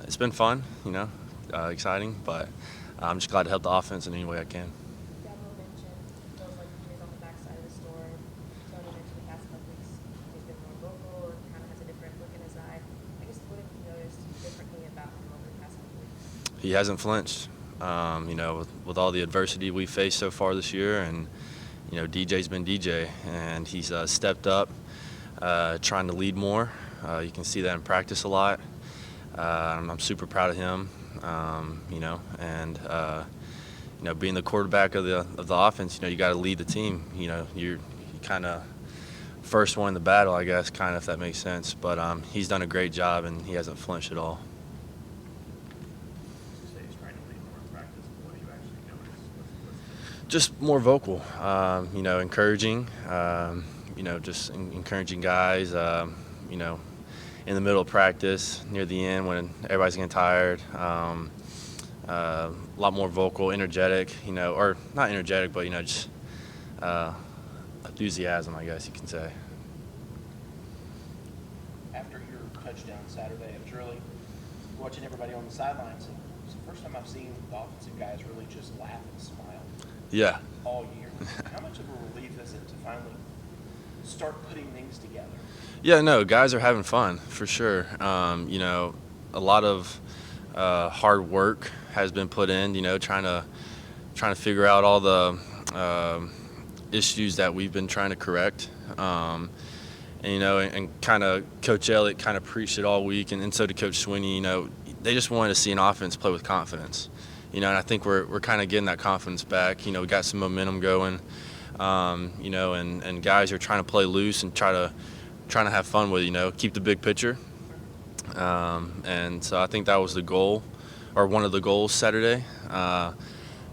It's been fun, exciting, but I'm just glad to help the offense in any way I can. Dabo mentioned it feels like he's on the backside of the storm. Tony mentioned the past couple weeks he's been more vocal and kind of has a different look in his eye. I guess what have you noticed differently about him over the past couple weeks? He hasn't flinched. With all the adversity we faced so far this year, and DJ's been DJ, and he's stepped up, trying to lead more. You can see that in practice a lot. I'm super proud of him. And being the quarterback of the offense, you got to lead the team. You kind of first one in the battle, I guess, kind of, if that makes sense. But he's done a great job, and he hasn't flinched at all. Just more vocal, encouraging, just encouraging guys, in the middle of practice, near the end when everybody's getting tired. A lot more vocal, energetic, or not energetic, but, just enthusiasm, I guess you can say. After your touchdown Saturday, it was really watching everybody on the sidelines. It's the first time I've seen the offensive guys really just laugh and smile. Yeah. All year. How much of a relief is it to finally start putting things together? Yeah, no, guys are having fun for sure. A lot of hard work has been put in. Trying to figure out all the issues that we've been trying to correct. And kind of Coach Elliott kind of preached it all week, and so did Coach Swinney. They just wanted to see an offense play with confidence. And I think we're kind of getting that confidence back. We got some momentum going. And guys are trying to play loose and trying to have fun with keep the big picture. And so I think that was the goal, or one of the goals Saturday. And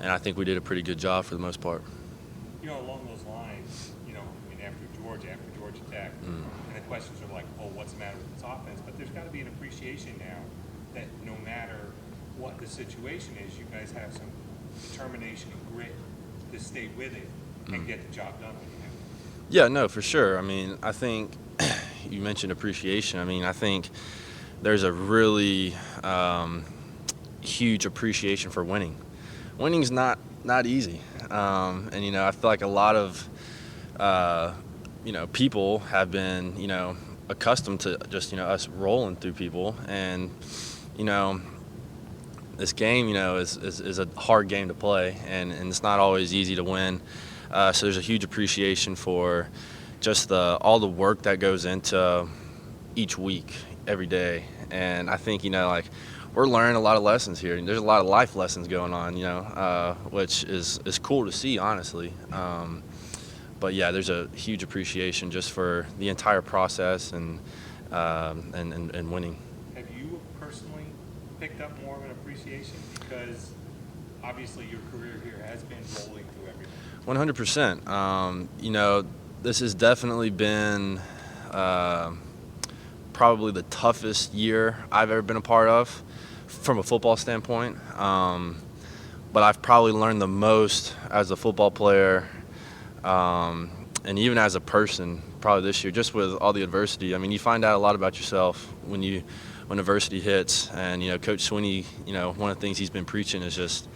I think we did a pretty good job for the most part. Along those lines, after Georgia Tech, and the questions are like, well, what's the matter with this offense? But there's got to be an appreciation now that no matter what the situation is, you guys have some determination and grit to stay with it and get the job done when you have it. Yeah, no, for sure. I think you mentioned appreciation. I think there's a really huge appreciation for winning. Winning's not easy. And I feel like a lot of people have been accustomed to just us rolling through people, and this game is a hard game to play, and it's not always easy to win. So there's a huge appreciation for just all the work that goes into each week, every day. And I think we're learning a lot of lessons here. There's a lot of life lessons going on, which is cool to see, honestly. But yeah, there's a huge appreciation just for the entire process and winning. Have you personally picked up more of an appreciation, because obviously your career here has been rolling through everything? 100%. This has definitely been probably the toughest year I've ever been a part of from a football standpoint. But I've probably learned the most as a football player, and even as a person probably this year, just with all the adversity. You find out a lot about yourself when adversity hits. And Coach Swinney, one of the things he's been preaching is just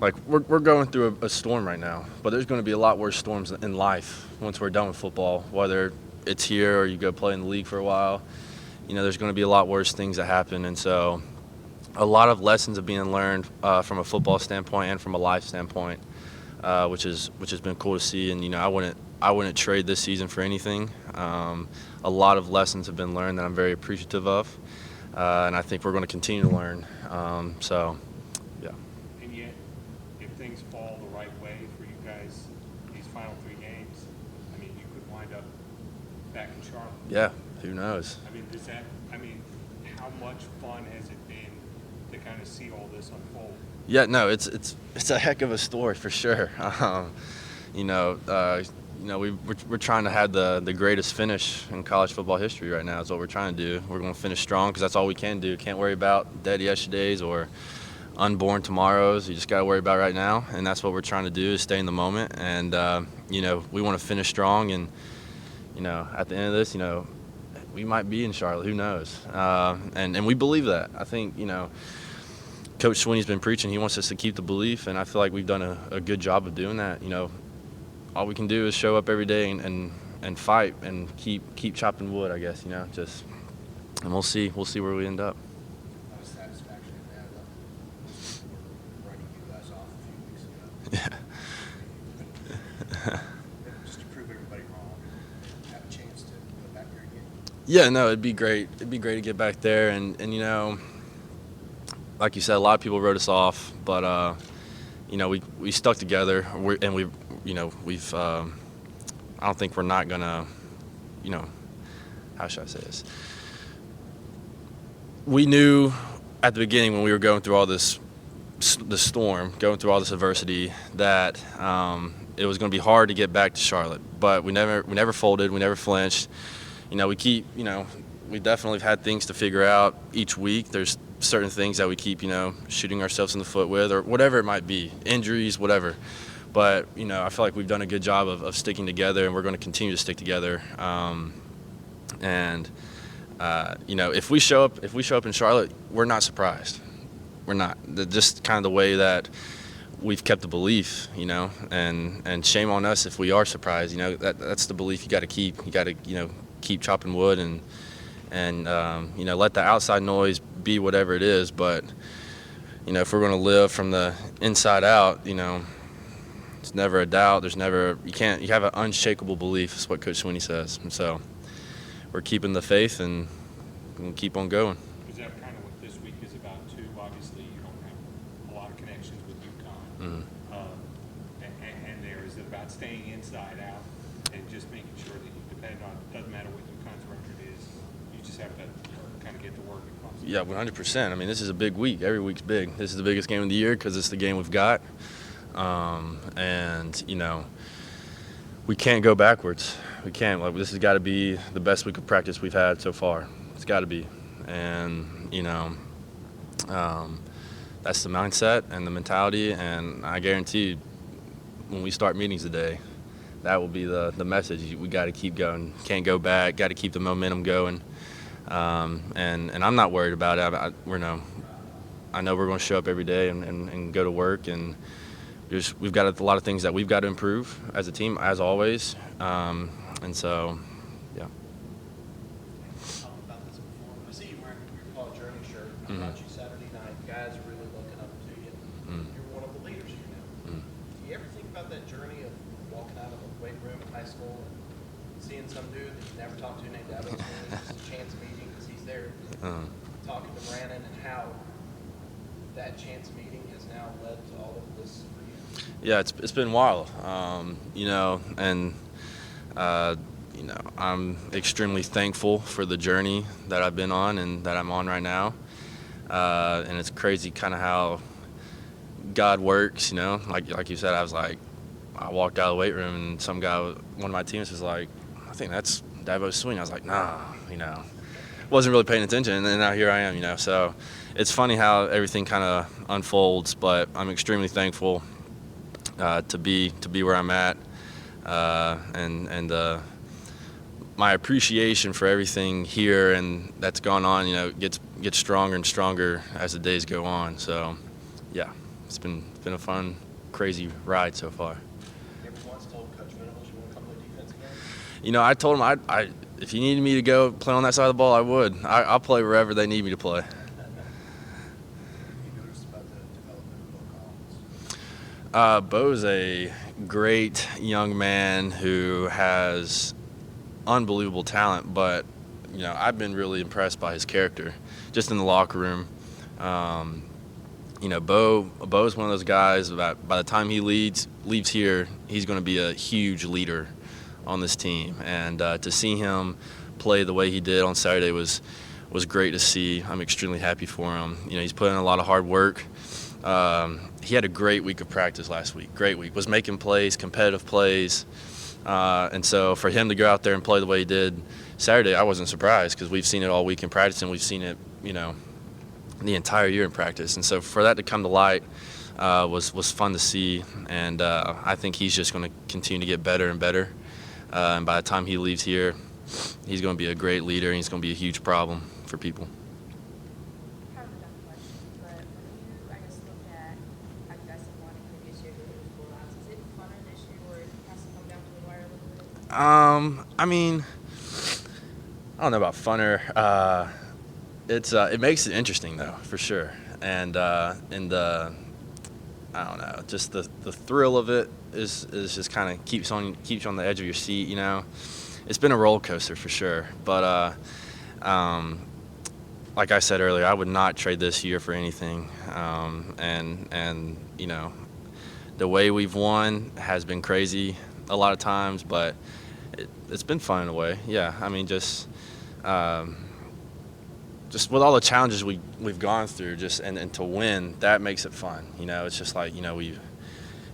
like we're going through a storm right now, but there's going to be a lot worse storms in life once we're done with football, whether it's here or you go play in the league for a while. There's going to be a lot worse things that happen. And so a lot of lessons are being learned from a football standpoint and from a life standpoint, which has been cool to see. And I wouldn't trade this season for anything. A lot of lessons have been learned that I'm very appreciative of, and I think we're going to continue to learn. Yeah. And yet, if things fall the right way for you guys, these final 3 games, you could wind up back in Charlotte. Yeah. Who knows? How much fun has it been to kind of see all this unfold? Yeah, no, it's a heck of a story for sure. We're trying to have the greatest finish in college football history right now. Is what we're trying to do. We're going to finish strong because that's all we can do. Can't worry about dead yesterdays or unborn tomorrows. You just got to worry about right now, and that's what we're trying to do, is stay in the moment. And we want to finish strong. And at the end of this, we might be in Charlotte. Who knows? And we believe that. I think, Coach Sweeney's been preaching. He wants us to keep the belief, and I feel like we've done a good job of doing that. All we can do is show up every day and fight and keep chopping wood, I guess, and we'll see where we end up. Not a satisfaction in that. We're writing you guys off a few weeks ago. Yeah. Just to prove everybody wrong, have a chance to go back there again. Yeah, no, it'd be great. It'd be great to get back there, and like you said, a lot of people wrote us off, but we stuck together, we've I don't think we're not gonna, how should I say this? We knew at the beginning when we were going through all the storm, going through all this adversity, that it was going to be hard to get back to Charlotte. But we never folded, we never flinched. We definitely have had things to figure out each week. There's certain things that we keep, shooting ourselves in the foot with, or whatever it might be, injuries, whatever. But, I feel like we've done a good job of sticking together, and we're going to continue to stick together. If we show up in Charlotte, we're not surprised. We're not. Just kind of the way that we've kept the belief, and shame on us if we are surprised. That's the belief you got to keep. You got to, keep chopping wood and let the outside noise be whatever it is. But, if we're going to live from the inside out, it's never a doubt. You have an unshakable belief, is what Coach Sweeney says. And so we're keeping the faith and we'll keep on going. Is that kind of what this week is about, too? Obviously, you don't have a lot of connections with UConn. Mm-hmm. And there, is it about staying inside out and just making sure that you depend on, it doesn't matter what UConn's record is, you just have to kind of get to work at Clemson? Yeah, 100%. I mean, this is a big week. Every week's big. This is the biggest game of the year because it's the game we've got. We can't go backwards. We can't. This has got to be the best week of practice we've had so far. It's got to be. And, that's the mindset and the mentality. And I guarantee you, when we start meetings today, that will be the message. We got to keep going. Can't go back. Got to keep the momentum going. And I'm not worried about it. I know we're going to show up every day and go to work, and we've got a lot of things that we've got to improve as a team, as always. And so, yeah. Talked about this before. I see you wearing your college journey shirt. I Mhm. thought you Saturday night. Guys are really looking up to you. You're one of the leaders here now. Mm. Do you ever think about that journey of walking out of the weight room in high school and seeing some dude that you never talked to named Evans, just a chance meeting because he's there talking to Brandon, and how that chance meeting has now led to all of this for you? Yeah, it's been wild, I'm extremely thankful for the journey that I've been on and that I'm on right now, and it's crazy kind of how God works, like you said. I walked out of the weight room and some guy, one of my teammates, was like, I think that's Davo's swing. I was like, nah, wasn't really paying attention, and then now here I am, so it's funny how everything kind of unfolds, but I'm extremely thankful to be where I'm at, and my appreciation for everything here and that's gone on, gets stronger and stronger as the days go on. So, yeah, it's been a fun, crazy ride so far. Never once told Coach Venables you want to come to defense again? I told him if he needed me to go play on that side of the ball, I would. I'll play wherever they need me to play. You noticed about the development of Bo Collins? Bo's a great young man who has unbelievable talent, but I've been really impressed by his character, just in the locker room. Bo's one of those guys that by the time he leaves here, he's going to be a huge leader on this team, and to see him play the way he did on Saturday was great to see. I'm extremely happy for him. He's put in a lot of hard work. He had a great week of practice last week. Great week. Was making plays, competitive plays. And so for him to go out there and play the way he did Saturday, I wasn't surprised because we've seen it all week in practice, and we've seen it, the entire year in practice. And so for that to come to light was fun to see. And I think he's just going to continue to get better and better. And by the time he leaves here, he's going to be a great leader, and he's going to be a huge problem for people. Kind of a dumb question, but when you, I guess, look at how you guys have won in previous years with those blowouts, is it funner this year where it has to come down to the wire a little bit? I mean, I don't know about funner. It makes it interesting though, for sure. And the I don't know, just the thrill of it is just kind of keeps you on the edge of your seat. You know, it's been a roller coaster for sure. But like I said earlier, I would not trade this year for anything. And you know, the way we've won has been crazy a lot of times, but it's been fun in a way. Yeah, I mean, just with all the challenges we've gone through, and to win, that makes it fun. You know, it's just like, you know,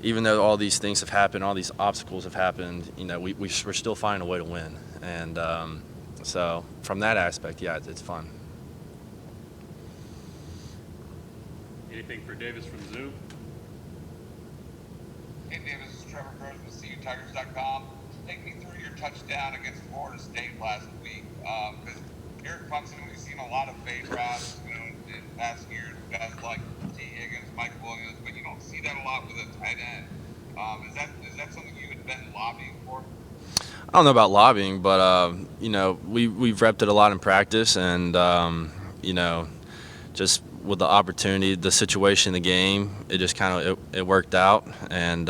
even though all these things have happened, all these obstacles have happened, you know, we're still finding a way to win. And so from that aspect, yeah, it's fun. Anything for Davis from Zoo? Hey Davis, this is Trevor Gross with CUTigers.com. Take me through your touchdown against Florida State last week. Because here at Clemson, we've seen a lot of fade routes, you know, in past years, guys like T. Higgins, Mike Williams, but you don't see that a lot with a tight end. Is that something you had been lobbying for? I don't know about lobbying, but you know, we've repped it a lot in practice, and you know, just with the opportunity, the situation, the game, it just kind of it worked out, and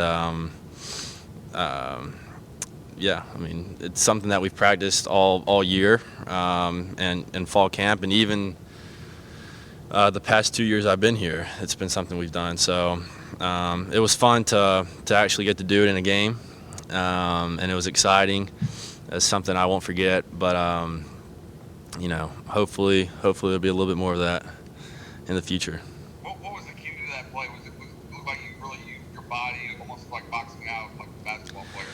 yeah, I mean, it's something that we've practiced all year, and in fall camp, and even the past 2 years I've been here, it's been something we've done. So it was fun to actually get to do it in a game, and it was exciting. It's something I won't forget. But you know, hopefully there'll be a little bit more of that in the future. What was the key to that play? It looked like you really used your body, almost like boxing out, like a basketball player?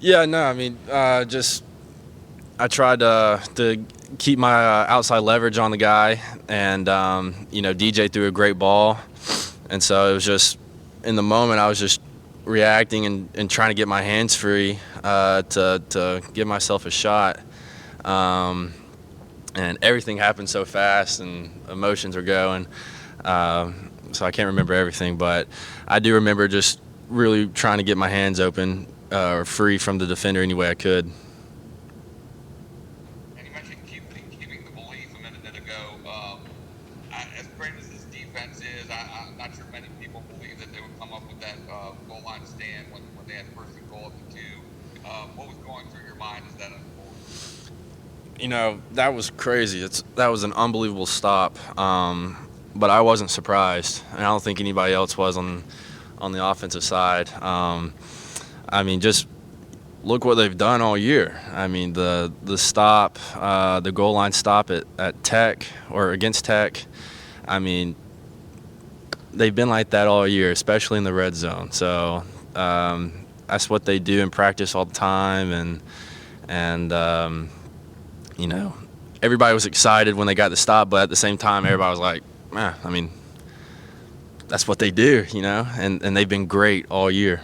Yeah, no, I mean, just I tried to keep my outside leverage on the guy, and you know, DJ threw a great ball, and so it was just in the moment I was just reacting and trying to get my hands free to give myself a shot, and everything happened so fast and emotions were going, so I can't remember everything, but I do remember just really trying to get my hands open or free from the defender any way I could. And you mentioned keeping the belief a minute ago. As great as this defense is, I'm not sure many people believe that they would come up with that goal line stand when they had first and goal at the 2. What was going through your mind as that unfolded? You know, that was crazy. That was an unbelievable stop, but I wasn't surprised, and I don't think anybody else was on the offensive side. I mean, just look what they've done all year. I mean, the stop, the goal line stop at Tech or against Tech. I mean, they've been like that all year, especially in the red zone. So that's what they do in practice all the time, and you know, everybody was excited when they got the stop, but at the same time, everybody was like, I mean, that's what they do, you know, and they've been great all year.